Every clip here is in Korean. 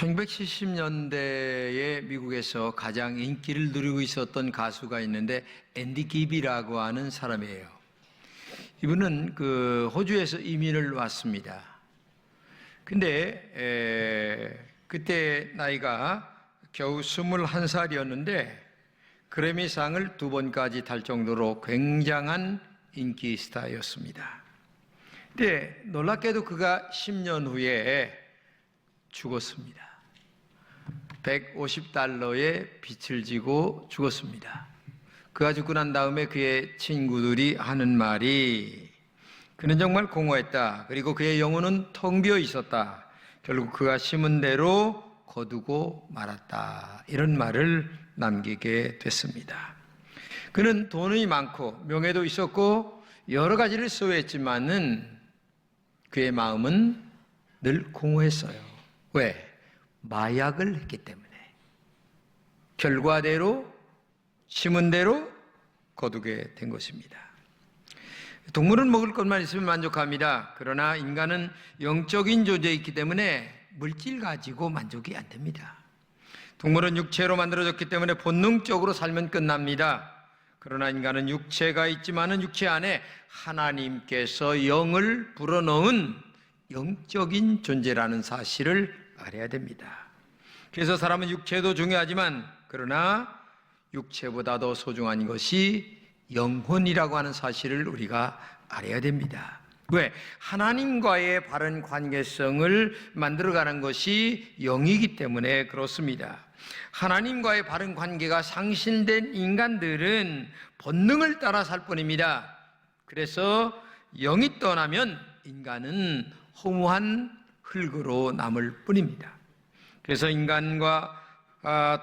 1970년대에 미국에서 가장 인기를 누리고 있었던 가수가 있는데 앤디 기비라고 하는 사람이에요. 이분은 호주에서 이민을 왔습니다. 근데 그때 나이가 겨우 21살이었는데 그래미상을 2번까지 탈 정도로 굉장한 인기 스타였습니다. 근데 놀랍게도 그가 10년 후에 죽었습니다. 150달러의 빚을 지고 죽었습니다. 그가 죽고 난 다음에 그의 친구들이 하는 말이 그는 정말 공허했다. 그리고 그의 영혼은 텅 비어 있었다. 결국 그가 심은 대로 거두고 말았다. 이런 말을 남기게 됐습니다. 그는 돈이 많고 명예도 있었고 여러 가지를 소유했지만은 그의 마음은 늘 공허했어요. 왜? 마약을 했기 때문에. 결과대로 심은 대로 거두게 된 것입니다. 동물은 먹을 것만 있으면 만족합니다. 그러나 인간은 영적인 존재이기 때문에 물질 가지고 만족이 안 됩니다. 동물은 육체로 만들어졌기 때문에 본능적으로 살면 끝납니다. 그러나 인간은 육체가 있지만은 육체 안에 하나님께서 영을 불어넣은 영적인 존재라는 사실을 알아야 됩니다. 그래서 사람은 육체도 중요하지만 그러나 육체보다 더 소중한 것이 영혼이라고 하는 사실을 우리가 알아야 됩니다. 왜? 하나님과의 바른 관계성을 만들어가는 것이 영이기 때문에 그렇습니다. 하나님과의 바른 관계가 상실된 인간들은 본능을 따라 살 뿐입니다. 그래서 영이 떠나면 인간은 허무한 흙으로 남을 뿐입니다. 그래서 인간과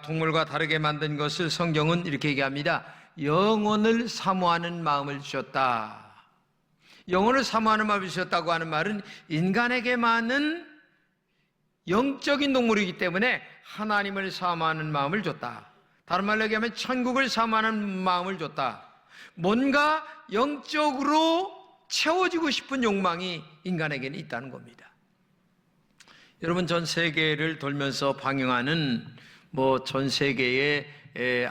동물과 다르게 만든 것을 성경은 이렇게 얘기합니다. 영혼을 사모하는 마음을 주셨다. 영혼을 사모하는 마음을 주셨다고 하는 말은 인간에게만은 영적인 동물이기 때문에 하나님을 사모하는 마음을 줬다. 다른 말로 얘기하면 천국을 사모하는 마음을 줬다. 뭔가 영적으로 채워지고 싶은 욕망이 인간에게는 있다는 겁니다. 여러분, 전 세계를 돌면서 방영하는 전 세계의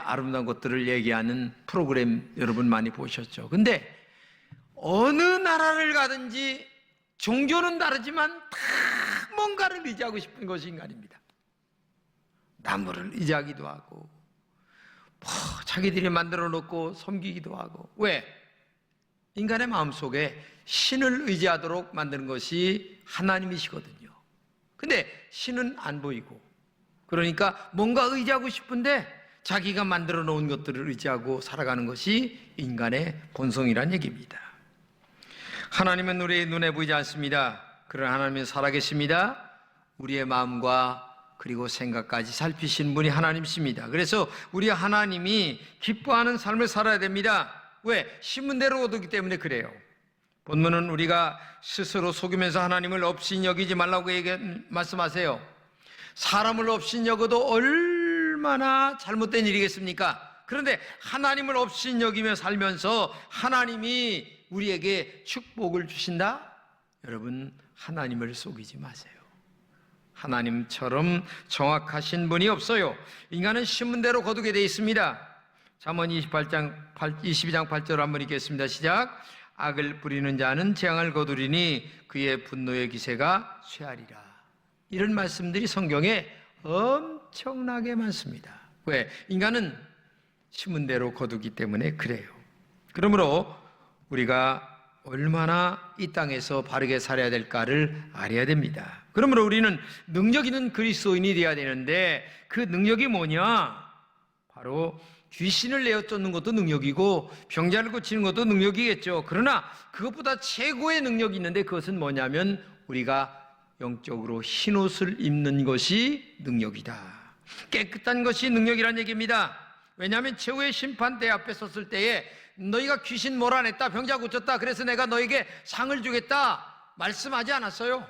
아름다운 것들을 얘기하는 프로그램 여러분 많이 보셨죠? 근데 어느 나라를 가든지 종교는 다르지만 다 뭔가를 의지하고 싶은 것이 인간입니다. 나무를 의지하기도 하고 자기들이 만들어 놓고 섬기기도 하고. 왜? 인간의 마음속에 신을 의지하도록 만드는 것이 하나님이시거든요. 근데 신은 안 보이고, 그러니까 뭔가 의지하고 싶은데 자기가 만들어 놓은 것들을 의지하고 살아가는 것이 인간의 본성이란 얘기입니다. 하나님은 우리의 눈에 보이지 않습니다. 그러나 하나님은 살아계십니다. 우리의 마음과 그리고 생각까지 살피신 분이 하나님이십니다. 그래서 우리 하나님이 기뻐하는 삶을 살아야 됩니다. 왜? 심은 대로 얻기 때문에 그래요. 본문은 우리가 스스로 속이면서 하나님을 없인 여기지 말라고 말씀하세요. 사람을 없인 여겨도 얼마나 잘못된 일이겠습니까? 그런데 하나님을 없인 여기며 살면서 하나님이 우리에게 축복을 주신다? 여러분, 하나님을 속이지 마세요. 하나님처럼 정확하신 분이 없어요. 인간은 심은 대로 거두게 되어 있습니다. 잠언 22장 8절 한번 읽겠습니다. 시작. 악을 뿌리는 자는 재앙을 거두리니 그의 분노의 기세가 쇠하리라. 이런 말씀들이 성경에 엄청나게 많습니다. 왜? 인간은 심은 대로 거두기 때문에 그래요. 그러므로 우리가 얼마나 이 땅에서 바르게 살아야 될까를 알아야 됩니다. 그러므로 우리는 능력 있는 그리스도인이 되어야 되는데 그 능력이 뭐냐? 바로 귀신을 내어 쫓는 것도 능력이고 병자를 고치는 것도 능력이겠죠. 그러나 그것보다 최고의 능력이 있는데 그것은 뭐냐면 우리가 영적으로 흰옷을 입는 것이 능력이다. 깨끗한 것이 능력이란 얘기입니다. 왜냐하면 최후의 심판대 앞에 섰을 때에 너희가 귀신 몰아냈다, 병자 고쳤다, 그래서 내가 너에게 상을 주겠다 말씀하지 않았어요.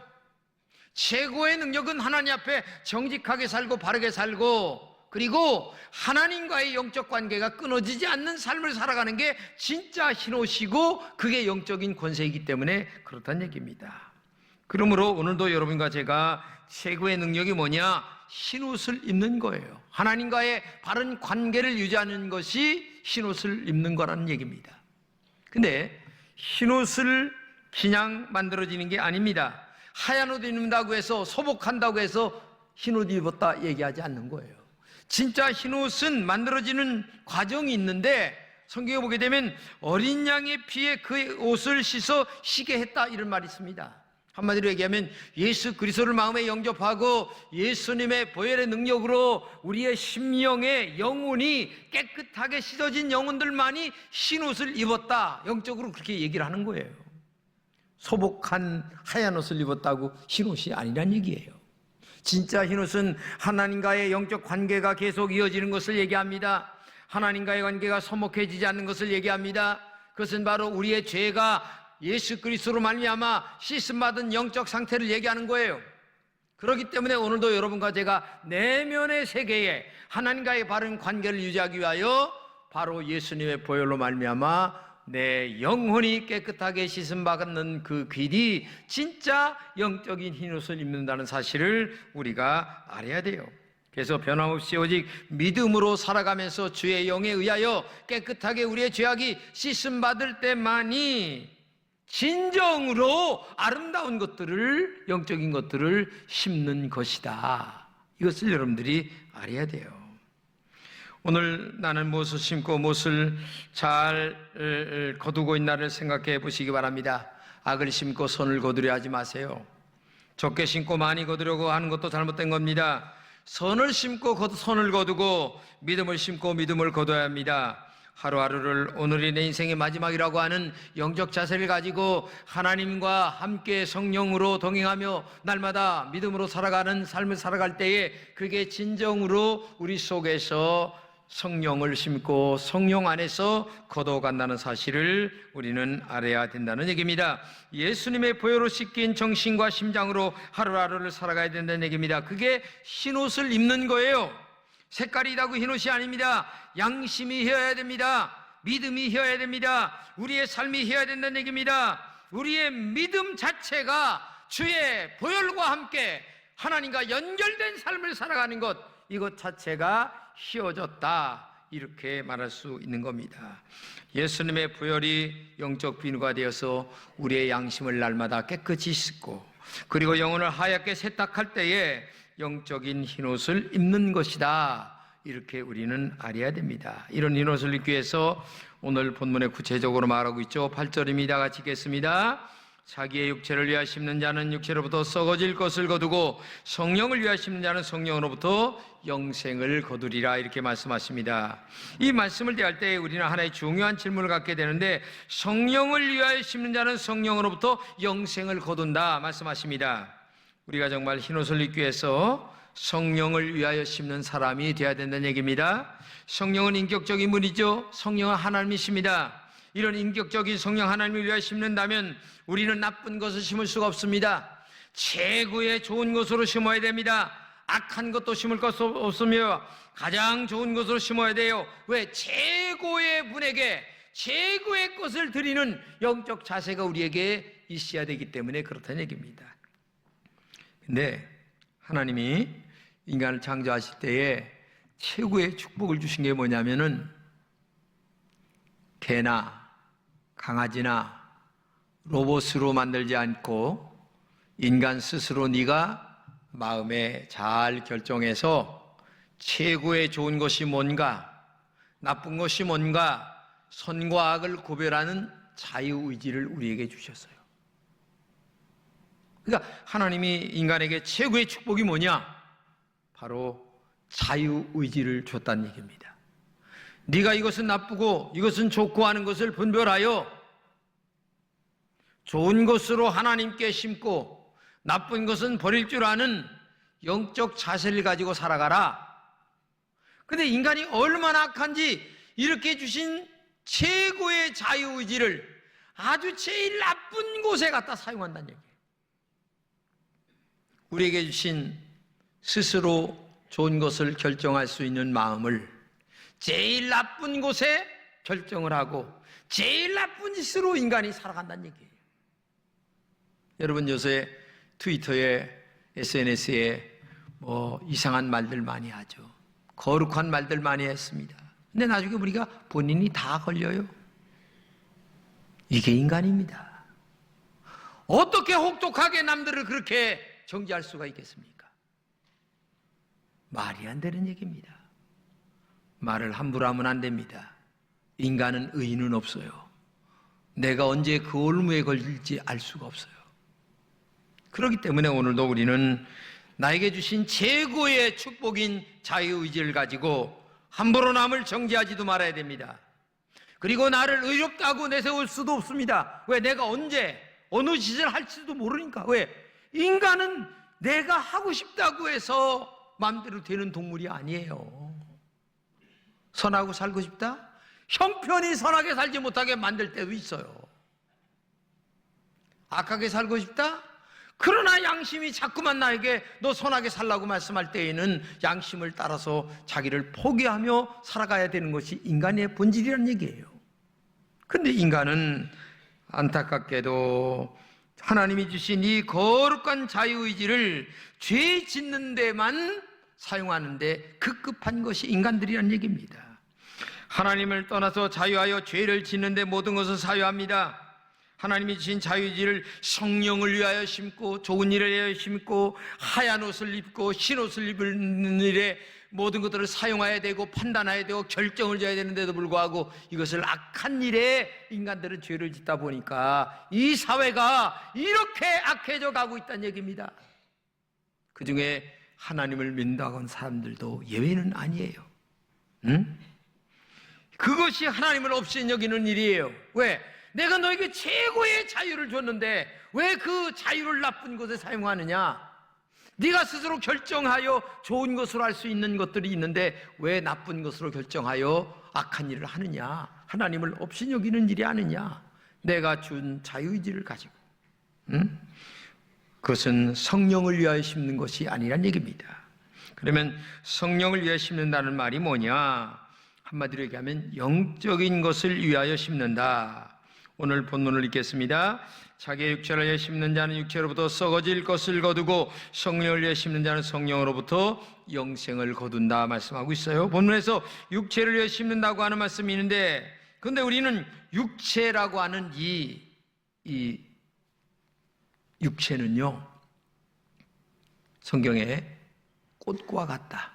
최고의 능력은 하나님 앞에 정직하게 살고 바르게 살고 그리고 하나님과의 영적 관계가 끊어지지 않는 삶을 살아가는 게 진짜 흰옷이고 그게 영적인 권세이기 때문에 그렇다는 얘기입니다. 그러므로 오늘도 여러분과 제가 최고의 능력이 뭐냐? 흰옷을 입는 거예요. 하나님과의 바른 관계를 유지하는 것이 흰옷을 입는 거라는 얘기입니다. 근데 흰옷을 그냥 만들어지는 게 아닙니다. 하얀 옷 입는다고 해서, 소복한다고 해서 흰옷 입었다 얘기하지 않는 거예요. 진짜 흰옷은 만들어지는 과정이 있는데, 성경에 보게 되면 어린 양의 피에 그 옷을 씻어 희게 했다, 이런 말이 있습니다. 한마디로 얘기하면 예수 그리스도를 마음에 영접하고 예수님의 보혈의 능력으로 우리의 심령의 영혼이 깨끗하게 씻어진 영혼들만이 흰옷을 입었다, 영적으로 그렇게 얘기를 하는 거예요. 소복한 하얀 옷을 입었다고 흰옷이 아니란 얘기예요. 진짜 흰옷은 하나님과의 영적 관계가 계속 이어지는 것을 얘기합니다. 하나님과의 관계가 서먹해지지 않는 것을 얘기합니다. 그것은 바로 우리의 죄가 예수 그리스도로 말미암아 씻음받은 영적 상태를 얘기하는 거예요. 그렇기 때문에 오늘도 여러분과 제가 내면의 세계에 하나님과의 바른 관계를 유지하기 위하여 바로 예수님의 보혈로 말미암아 내 영혼이 깨끗하게 씻음받는 그 길이 진짜 영적인 흰옷을 입는다는 사실을 우리가 알아야 돼요. 그래서 변함없이 오직 믿음으로 살아가면서 주의 영에 의하여 깨끗하게 우리의 죄악이 씻음받을 때만이 진정으로 아름다운 것들을, 영적인 것들을 심는 것이다. 이것을 여러분들이 알아야 돼요. 오늘 나는 무엇을 심고 무엇을 잘 거두고 있나를 생각해 보시기 바랍니다. 악을 심고 선을 거두려 하지 마세요. 적게 심고 많이 거두려고 하는 것도 잘못된 겁니다. 선을 심고 선을 거두고 믿음을 심고 믿음을 거둬야 합니다. 하루하루를 오늘이 내 인생의 마지막이라고 하는 영적 자세를 가지고 하나님과 함께 성령으로 동행하며 날마다 믿음으로 살아가는 삶을 살아갈 때에 그게 진정으로 우리 속에서 성령을 심고 성령 안에서 거둬간다는 사실을 우리는 알아야 된다는 얘기입니다. 예수님의 보혈로 씻긴 정신과 심장으로 하루하루를 살아가야 된다는 얘기입니다. 그게 흰옷을 입는 거예요. 색깔이 다고 흰옷이 아닙니다. 양심이 휘어야 됩니다. 믿음이 휘어야 됩니다. 우리의 삶이 휘어야 된다는 얘기입니다. 우리의 믿음 자체가 주의 보혈과 함께 하나님과 연결된 삶을 살아가는 것, 이것 자체가 휘어졌다, 이렇게 말할 수 있는 겁니다. 예수님의 보혈이 영적 비누가 되어서 우리의 양심을 날마다 깨끗이 씻고 그리고 영혼을 하얗게 세탁할 때에 영적인 흰옷을 입는 것이다, 이렇게 우리는 알아야 됩니다. 이런 흰옷을 입기 위해서 오늘 본문에 구체적으로 말하고 있죠. 8절입니다. 같이 읽겠습니다. 자기의 육체를 위하여 심는 자는 육체로부터 썩어질 것을 거두고 성령을 위하여 심는 자는 성령으로부터 영생을 거두리라, 이렇게 말씀하십니다. 이 말씀을 대할 때 우리는 하나의 중요한 질문을 갖게 되는데, 성령을 위하여 심는 자는 성령으로부터 영생을 거둔다 말씀하십니다. 우리가 정말 흰옷을 입기 위해서 성령을 위하여 심는 사람이 되어야 된다는 얘기입니다. 성령은 인격적인 분이죠. 성령은 하나님이십니다. 이런 인격적인 성령 하나님을 위하여 심는다면 우리는 나쁜 것을 심을 수가 없습니다. 최고의 좋은 것으로 심어야 됩니다. 악한 것도 심을 것 없으며 가장 좋은 것으로 심어야 돼요. 왜? 최고의 분에게 최고의 것을 드리는 영적 자세가 우리에게 있어야 되기 때문에 그렇다는 얘기입니다. 근데 하나님이 인간을 창조하실 때에 최고의 축복을 주신 게 뭐냐면은 개나 강아지나 로봇으로 만들지 않고 인간 스스로 네가 마음에 잘 결정해서 최고의 좋은 것이 뭔가, 나쁜 것이 뭔가, 선과 악을 구별하는 자유의지를 우리에게 주셨어요. 그러니까 하나님이 인간에게 최고의 축복이 뭐냐? 바로 자유의지를 줬다는 얘기입니다. 네가 이것은 나쁘고 이것은 좋고 하는 것을 분별하여 좋은 것으로 하나님께 심고 나쁜 것은 버릴 줄 아는 영적 자세를 가지고 살아가라. 근데 인간이 얼마나 악한지 이렇게 주신 최고의 자유의지를 아주 제일 나쁜 곳에 갖다 사용한다는 얘기예요. 우리에게 주신 스스로 좋은 것을 결정할 수 있는 마음을 제일 나쁜 곳에 결정을 하고 제일 나쁜 짓으로 인간이 살아간다는 얘기예요. 여러분, 요새 트위터에, SNS에 이상한 말들 많이 하죠. 거룩한 말들 많이 했습니다. 근데 나중에 우리가 본인이 다 걸려요. 이게 인간입니다. 어떻게 혹독하게 남들을 그렇게 정죄할 수가 있겠습니까? 말이 안 되는 얘기입니다. 말을 함부로 하면 안 됩니다. 인간은 의인은 없어요. 내가 언제 그 올무에 걸릴지 알 수가 없어요. 그렇기 때문에 오늘도 우리는 나에게 주신 최고의 축복인 자유의지를 가지고 함부로 남을 정죄하지도 말아야 됩니다. 그리고 나를 의롭다고 내세울 수도 없습니다. 왜? 내가 언제 어느 시절 할지도 모르니까. 왜? 인간은 내가 하고 싶다고 해서 마음대로 되는 동물이 아니에요. 선하고 살고 싶다? 형편이 선하게 살지 못하게 만들 때도 있어요. 악하게 살고 싶다? 그러나 양심이 자꾸만 나에게 너 선하게 살라고 말씀할 때에는 양심을 따라서 자기를 포기하며 살아가야 되는 것이 인간의 본질이라는 얘기예요. 그런데 인간은 안타깝게도 하나님이 주신 이 거룩한 자유의지를 죄 짓는 데만 사용하는데 급급한 것이 인간들이라는 얘기입니다. 하나님을 떠나서 자유하여 죄를 짓는 데 모든 것을 사유합니다. 하나님이 주신 자유의지를 성령을 위하여 심고 좋은 일을 위하여 심고 하얀 옷을 입고 흰 옷을 입는 일에 모든 것들을 사용해야 되고 판단해야 되고 결정을 져야 되는데도 불구하고 이것을 악한 일에 인간들은 죄를 짓다 보니까 이 사회가 이렇게 악해져 가고 있다는 얘기입니다. 그 중에 하나님을 믿는다고 하는 사람들도 예외는 아니에요. 응? 그것이 하나님을 없이 여기는 일이에요. 왜? 내가 너에게 최고의 자유를 줬는데 왜 그 자유를 나쁜 것에 사용하느냐? 네가 스스로 결정하여 좋은 것으로 할 수 있는 것들이 있는데 왜 나쁜 것으로 결정하여 악한 일을 하느냐? 하나님을 없이 여기는 일이 아니냐? 내가 준 자유의지를 가지고 그것은 성령을 위하여 심는 것이 아니란 얘기입니다. 그러면 성령을 위하여 심는다는 말이 뭐냐? 한마디로 얘기하면 영적인 것을 위하여 심는다. 오늘 본문을 읽겠습니다. 자기의 육체를 위해 심는 자는 육체로부터 썩어질 것을 거두고 성령을 위해 심는 자는 성령으로부터 영생을 거둔다 말씀하고 있어요. 본문에서 육체를 위해 심는다고 하는 말씀이 있는데 그런데 우리는 육체라고 하는 이 육체는요 성경에 꽃과 같다,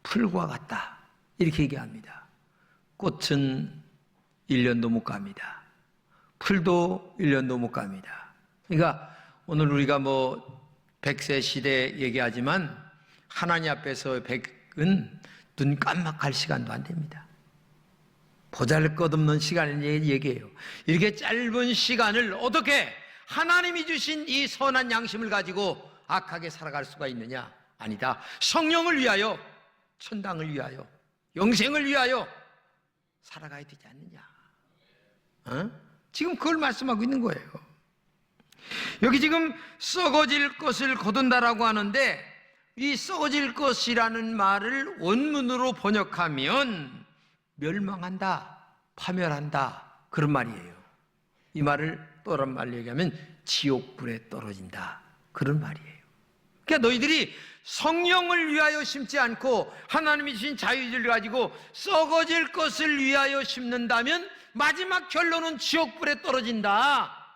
풀과 같다 이렇게 얘기합니다. 꽃은 1년도 못 갑니다. 풀도 1년도 못 갑니다. 그러니까 오늘 우리가 100세 시대 얘기하지만 하나님 앞에서 100은 눈 깜빡할 시간도 안 됩니다. 보잘것없는 시간을 얘기해요. 이렇게 짧은 시간을 어떻게 하나님이 주신 이 선한 양심을 가지고 악하게 살아갈 수가 있느냐? 아니다. 성령을 위하여, 천당을 위하여, 영생을 위하여 살아가야 되지 않느냐? 지금 그걸 말씀하고 있는 거예요. 여기 지금 썩어질 것을 거둔다라고 하는데 이 썩어질 것이라는 말을 원문으로 번역하면 멸망한다, 파멸한다 그런 말이에요. 이 말을 또 다른 말로 얘기하면 지옥불에 떨어진다 그런 말이에요. 그러니까 너희들이 성령을 위하여 심지 않고 하나님이 주신 자유의지를 가지고 썩어질 것을 위하여 심는다면 마지막 결론은 지옥불에 떨어진다.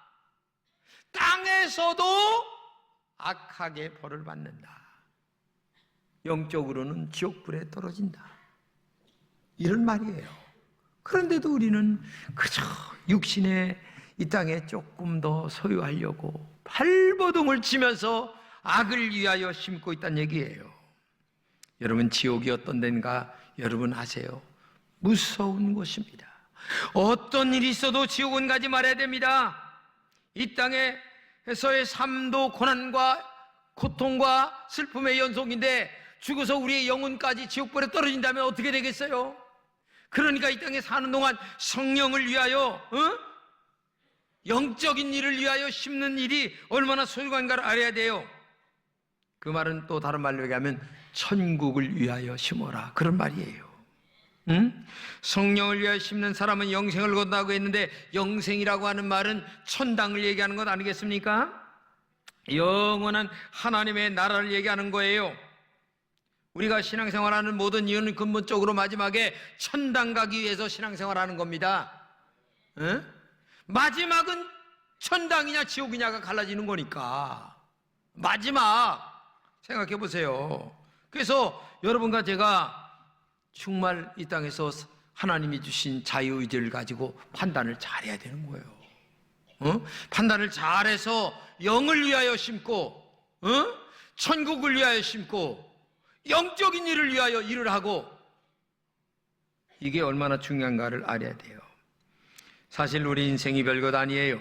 땅에서도 악하게 벌을 받는다. 영적으로는 지옥불에 떨어진다. 이런 말이에요. 그런데도 우리는 그저 육신의 이 땅에 조금 더 소유하려고 발버둥을 치면서 악을 위하여 심고 있다는 얘기예요. 여러분 지옥이 어떤 데인가 여러분 아세요? 무서운 곳입니다. 어떤 일이 있어도 지옥은 가지 말아야 됩니다. 이 땅에서의 삶도 고난과 고통과 슬픔의 연속인데 죽어서 우리의 영혼까지 지옥불에 떨어진다면 어떻게 되겠어요? 그러니까 이 땅에 사는 동안 성령을 위하여 영적인 일을 위하여 심는 일이 얼마나 소중한가를 알아야 돼요. 그 말은 또 다른 말로 얘기하면 천국을 위하여 심어라 그런 말이에요. 성령을 위하여 심는 사람은 영생을 거둔다고 했는데 영생이라고 하는 말은 천당을 얘기하는 것 아니겠습니까? 영원한 하나님의 나라를 얘기하는 거예요. 우리가 신앙생활하는 모든 이유는 근본적으로 마지막에 천당 가기 위해서 신앙생활하는 겁니다. 에? 마지막은 천당이냐 지옥이냐가 갈라지는 거니까 마지막 생각해 보세요. 그래서 여러분과 제가 정말 이 땅에서 하나님이 주신 자유의지를 가지고 판단을 잘해야 되는 거예요. 판단을 잘해서 영을 위하여 심고, 천국을 위하여 심고, 영적인 일을 위하여 일을 하고, 이게 얼마나 중요한가를 알아야 돼요. 사실 우리 인생이 별것 아니에요.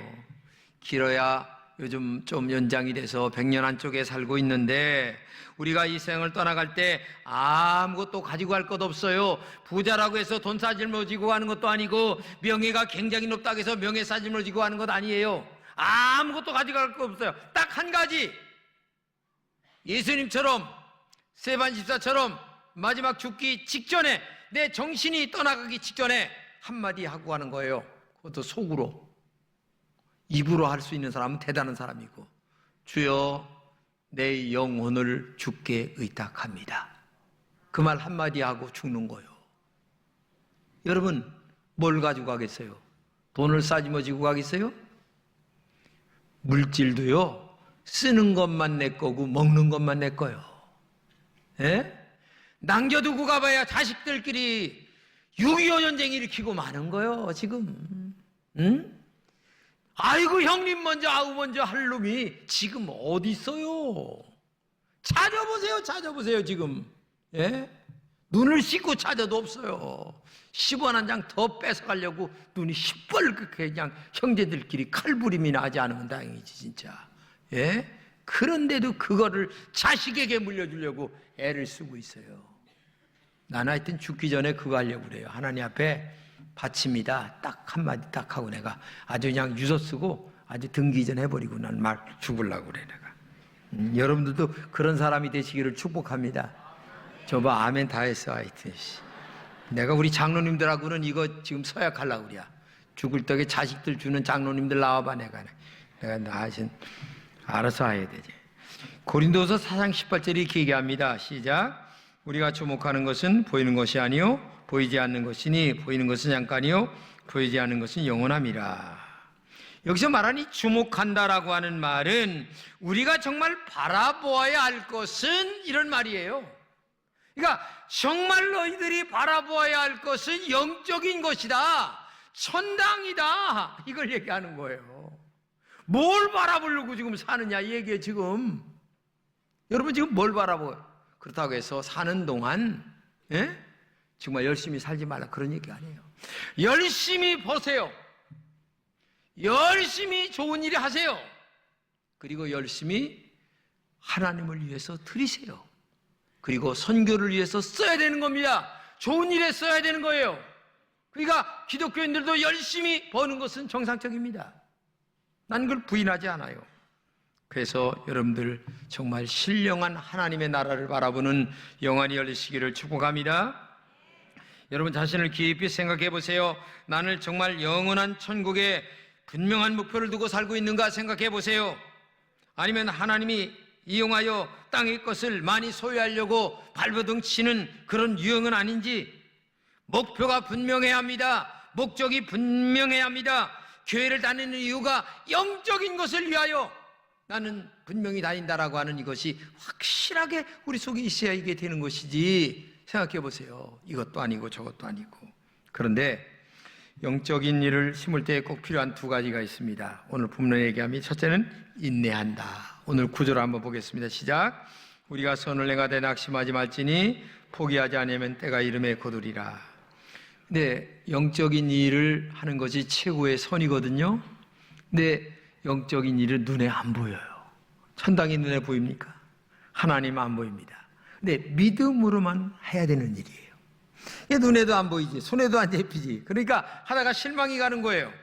길어야 요즘 좀 연장이 돼서 100년 안쪽에 살고 있는데, 우리가 이 세상을 떠나갈 때 아무것도 가지고 갈 것 없어요. 부자라고 해서 돈 싸질러 지고 가는 것도 아니고, 명예가 굉장히 높다고 해서 명예 싸질러 지고 가는 것 아니에요. 아무것도 가지고 갈 것 없어요. 딱 한 가지, 예수님처럼 스데반 집사처럼 마지막 죽기 직전에, 내 정신이 떠나가기 직전에 한마디 하고 가는 거예요. 그것도 속으로. 입으로 할 수 있는 사람은 대단한 사람이고, 주여 내 영혼을 주께 의탁합니다. 그 말 한마디 하고 죽는 거예요. 여러분 뭘 가지고 가겠어요? 돈을 싸지머지고 가겠어요? 물질도요, 쓰는 것만 내 거고 먹는 것만 내 거예요. 예? 남겨두고 가봐야 자식들끼리 6.25 전쟁 일으키고 마는 거예요 지금. 응? 아이고 형님 먼저 아우 먼저 할 놈이 지금 어디 있어요? 찾아보세요 지금. 예? 눈을 씻고 찾아도 없어요. 10원 한 장 더 뺏어가려고 눈이 시뻘겋게 그냥 형제들끼리 칼부림이나 하지 않으면 다행이지 진짜. 예? 그런데도 그거를 자식에게 물려주려고 애를 쓰고 있어요. 나는 하여튼 죽기 전에 그거 하려고 그래요. 하나님 앞에 바칩니다. 딱 한마디 딱 하고 내가 아주 그냥 유서 쓰고 아주 등기전 해버리고 난 말 죽으려고 그래 내가. 여러분들도 그런 사람이 되시기를 축복합니다. 저봐 아멘 다 했어. 하여튼 내가 우리 장로님들하고는 이거 지금 서약하려고 그래. 죽을 떡에 자식들 주는 장로님들 나와봐. 내가 나 하신 알아서 해야 되지. 고린도서 4장 18절이 이렇게 얘기합니다. 시작. 우리가 주목하는 것은 보이는 것이 아니요 보이지 않는 것이니 보이는 것은 잠깐이요 보이지 않는 것은 영원함이라. 여기서 말하니 주목한다라고 하는 말은 우리가 정말 바라보아야 할 것은 이런 말이에요. 그러니까 정말 너희들이 바라보아야 할 것은 영적인 것이다, 천당이다, 이걸 얘기하는 거예요. 뭘 바라보려고 지금 사느냐 이 얘기예요 지금. 여러분 지금 뭘 바라보아요? 그렇다고 해서 사는 동안 정말 열심히 살지 말라 그런 얘기 아니에요. 열심히 보세요. 열심히 좋은 일 하세요. 그리고 열심히 하나님을 위해서 드리세요. 그리고 선교를 위해서 써야 되는 겁니다. 좋은 일에 써야 되는 거예요. 그러니까 기독교인들도 열심히 버는 것은 정상적입니다. 난 그걸 부인하지 않아요. 그래서 여러분들 정말 신령한 하나님의 나라를 바라보는 영안이 열리시기를 축복합니다. 여러분 자신을 깊이 생각해 보세요. 나는 정말 영원한 천국에 분명한 목표를 두고 살고 있는가 생각해 보세요. 아니면 하나님이 이용하여 땅의 것을 많이 소유하려고 발버둥 치는 그런 유형은 아닌지. 목표가 분명해야 합니다. 목적이 분명해야 합니다. 교회를 다니는 이유가 영적인 것을 위하여 나는 분명히 다닌다라고 하는 이것이 확실하게 우리 속에 있어야 이게 되는 것이지. 생각해 보세요. 이것도 아니고 저것도 아니고. 그런데 영적인 일을 심을 때 꼭 필요한 두 가지가 있습니다. 오늘 본문에 얘기하면 첫째는 인내한다. 오늘 구절을 한번 보겠습니다. 시작. 우리가 선을 행하되 낙심하지 말지니 포기하지 않으면 때가 이름에 거두리라. 근데 영적인 일을 하는 것이 최고의 선이거든요. 근데 영적인 일은 눈에 안 보여요. 천당이 눈에 보입니까? 하나님 안 보입니다. 근데 믿음으로만 해야 되는 일이에요. 이게 눈에도 안 보이지, 손에도 안 잡히지. 그러니까 하다가 실망이 가는 거예요.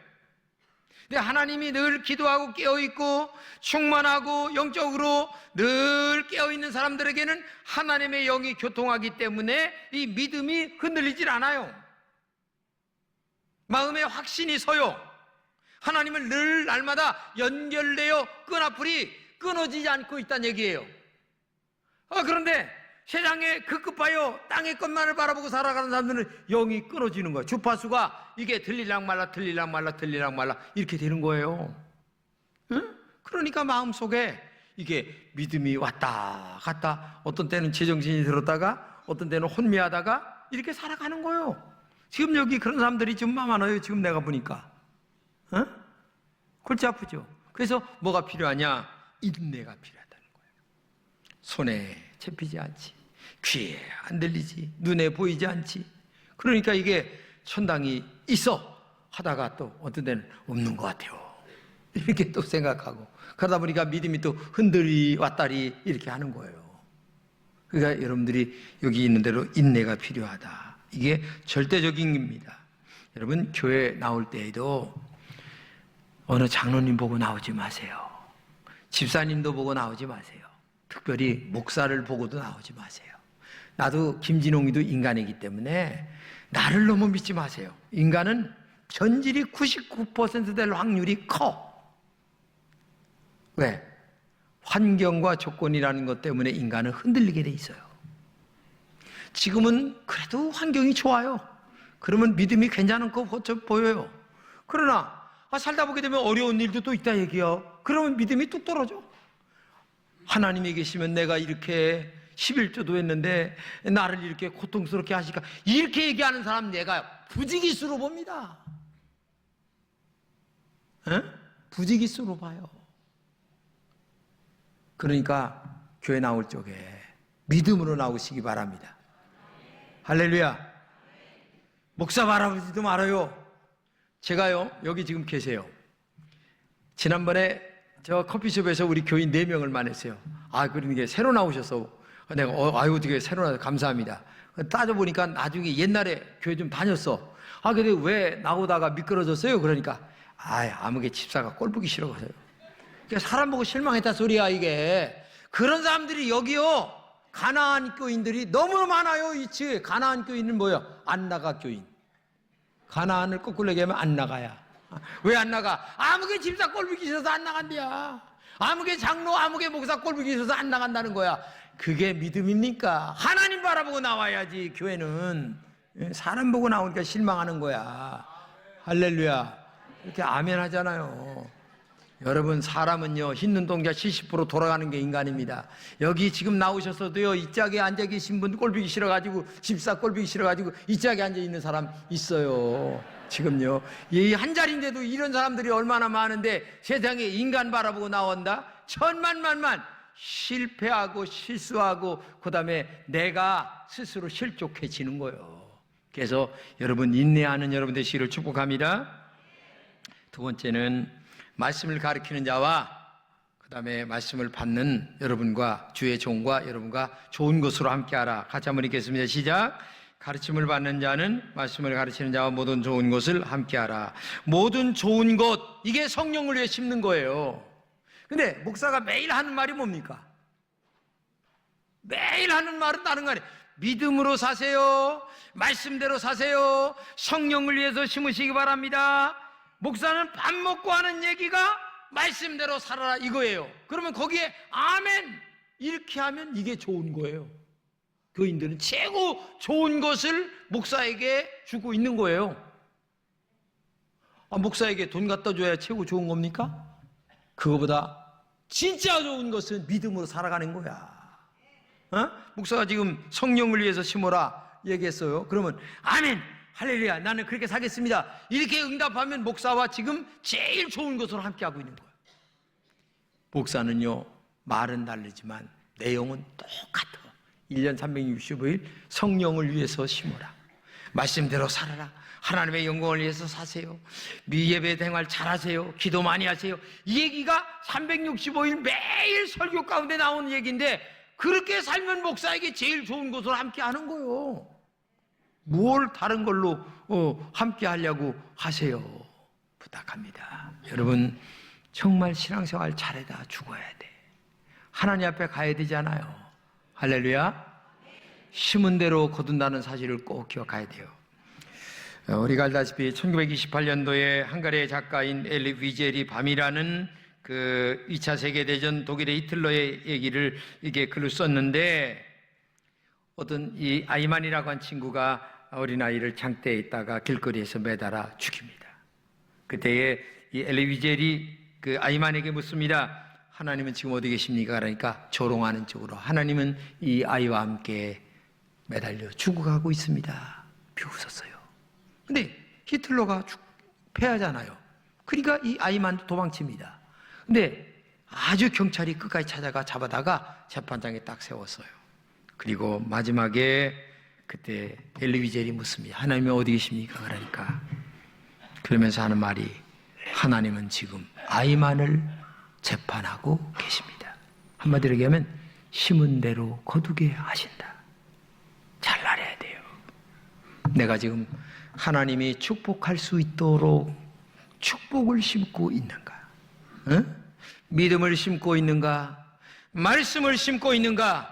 근데 하나님이 늘 기도하고 깨어있고 충만하고 영적으로 늘 깨어있는 사람들에게는 하나님의 영이 교통하기 때문에 이 믿음이 흔들리질 않아요. 마음에 확신이 서요. 하나님을 늘 날마다 연결되어 끈앞으로 끊어지지 않고 있다는 얘기예요. 그런데 세상에 그 끝봐요 땅의 것만을 바라보고 살아가는 사람들은 영이 끊어지는 거예요. 주파수가 이게 들리랑 말라 들리랑 말라 들리랑 말라 이렇게 되는 거예요. 응? 그러니까 마음속에 이게 믿음이 왔다 갔다, 어떤 때는 제정신이 들었다가 어떤 때는 혼미하다가 이렇게 살아가는 거예요. 지금 여기 그런 사람들이 지금 많아요. 지금 내가 보니까. 골치 아프죠. 그래서 뭐가 필요하냐? 인내가 필요하다는 거예요. 손에 잡히지 않지, 귀에 안 들리지, 눈에 보이지 않지. 그러니까 이게 천당이 있어 하다가 또 어떤 데는 없는 것 같아요. 이렇게 또 생각하고, 그러다 보니까 믿음이 또 흔들리 왔다리 이렇게 하는 거예요. 그러니까 여러분들이 여기 있는 대로 인내가 필요하다. 이게 절대적인 겁니다. 여러분 교회 나올 때에도 어느 장로님 보고 나오지 마세요. 집사님도 보고 나오지 마세요. 특별히 목사를 보고도 나오지 마세요. 나도 김진홍이도 인간이기 때문에 나를 너무 믿지 마세요. 인간은 변질이 99% 될 확률이 커. 왜? 환경과 조건이라는 것 때문에 인간은 흔들리게 돼 있어요. 지금은 그래도 환경이 좋아요. 그러면 믿음이 괜찮은 거 보여요. 그러나 살다 보게 되면 어려운 일도 또 있다 얘기요. 그러면 믿음이 뚝 떨어져. 하나님이 계시면 내가 이렇게 11조도 했는데 나를 이렇게 고통스럽게 하시니까, 이렇게 얘기하는 사람 내가 부지기수로 봅니다. 부지기수로 봐요. 그러니까 교회 나올 적에 믿음으로 나오시기 바랍니다. 할렐루야. 목사 바라보지도 말아요. 제가요, 여기 지금 계세요. 지난번에 저 커피숍에서 우리 교인 4명을 만났어요. 그러니까 새로 나오셔서 내가 어떻게 새로 나와서 감사합니다. 따져보니까 나중에 옛날에 교회 좀 다녔어. 근데 왜 나오다가 미끄러졌어요? 그러니까 아무개 집사가 꼴 보기 싫어서요. 그러니까 사람 보고 실망했다 소리야 이게. 그런 사람들이 여기요, 가나안 교인들이 너무 많아요. 이치 가나안 교인은 뭐예요? 안 나가 교인. 가나안을 거꾸로 얘기하면 안 나가야. 왜 안 나가? 아무개 집사 꼴 보기 싫어서 안 나간대야. 아무개 장로, 아무개 목사 꼴 보기 싫어서 안 나간다는 거야. 그게 믿음입니까? 하나님 바라보고 나와야지. 교회는 사람 보고 나오니까 실망하는 거야. 할렐루야. 이렇게 아멘 하잖아요. 여러분, 사람은요, 흰 눈동자 70% 돌아가는 게 인간입니다. 여기 지금 나오셨어도요, 이 짝에 앉아 계신 분 꼴보기 싫어가지고, 집사 꼴보기 싫어가지고 이 짝에 앉아 있는 사람 있어요. 지금요, 이 한 자리인데도 이런 사람들이 얼마나 많은데 세상에 인간 바라보고 나온다? 천만만만 실패하고 실수하고, 그 다음에 내가 스스로 실족해지는 거예요. 그래서 여러분, 인내하는 여러분 되시기를 축복합니다. 두 번째는 말씀을 가르치는 자와 그 다음에 말씀을 받는 여러분과 주의 종과 여러분과 좋은 것으로 함께하라. 같이 한번 읽겠습니다. 시작. 가르침을 받는 자는 말씀을 가르치는 자와 모든 좋은 것을 함께하라. 모든 좋은 것, 이게 성령을 위해 심는 거예요. 근데 목사가 매일 하는 말이 뭡니까? 매일 하는 말은 다른 거 아니에요. 믿음으로 사세요. 말씀대로 사세요. 성령을 위해서 심으시기 바랍니다. 목사는 밥 먹고 하는 얘기가 말씀대로 살아라 이거예요. 그러면 거기에 아멘 이렇게 하면 이게 좋은 거예요. 교인들은 최고 좋은 것을 목사에게 주고 있는 거예요. 목사에게 돈 갖다 줘야 최고 좋은 겁니까? 그거보다 진짜 좋은 것은 믿음으로 살아가는 거야. 목사가 지금 성령을 위해서 심어라 얘기했어요. 그러면 아멘 할렐루야, 나는 그렇게 살겠습니다, 이렇게 응답하면 목사와 지금 제일 좋은 것으로 함께하고 있는 거예요. 목사는요, 말은 다르지만 내용은 똑같아. 1년 365일 성령을 위해서 심어라. 말씀대로 살아라. 하나님의 영광을 위해서 사세요. 미예배 생활 잘하세요. 기도 많이 하세요. 이 얘기가 365일 매일 설교 가운데 나오는 얘기인데, 그렇게 살면 목사에게 제일 좋은 것으로 함께하는 거예요. 뭘 다른 걸로 함께 하려고 하세요. 부탁합니다. 여러분, 정말 신앙생활 잘해다 죽어야 돼. 하나님 앞에 가야 되잖아요. 할렐루야. 심은 대로 거둔다는 사실을 꼭 기억해야 돼요. 우리가 알다시피 1928년도에 헝가리의 작가인 엘리 위젤이 밤이라는 그 2차 세계대전 독일의 히틀러의 얘기를 이게 글로 썼는데, 어떤 이 아이만이라고 한 친구가 어린아이를 장대에 있다가 길거리에서 매달아 죽입니다. 그때에 이 엘리 위젤이 그 아이만에게 묻습니다. 하나님은 지금 어디 계십니까? 그러니까 조롱하는 쪽으로, 하나님은 이 아이와 함께 매달려 죽어가고 있습니다. 비웃었어요. 근데 히틀러가 패하잖아요. 그러니까 이 아이만 도망칩니다. 근데 아주 경찰이 끝까지 찾아가 잡아다가 재판장에 딱 세웠어요. 그리고 마지막에 그때 엘리 위젤이 묻습니다. 하나님이 어디 계십니까? 그러니까 그러면서 하는 말이, 하나님은 지금 아이만을 재판하고 계십니다. 한마디로 얘기하면 심은 대로 거두게 하신다. 잘 알아야 돼요. 내가 지금 하나님이 축복할 수 있도록 축복을 심고 있는가? 응? 믿음을 심고 있는가? 말씀을 심고 있는가?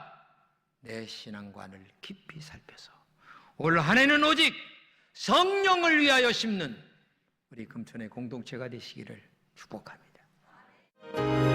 내 신앙관을 깊이 살펴서 올 한 해는 오직 성령을 위하여 심는 우리 금천의 공동체가 되시기를 축복합니다.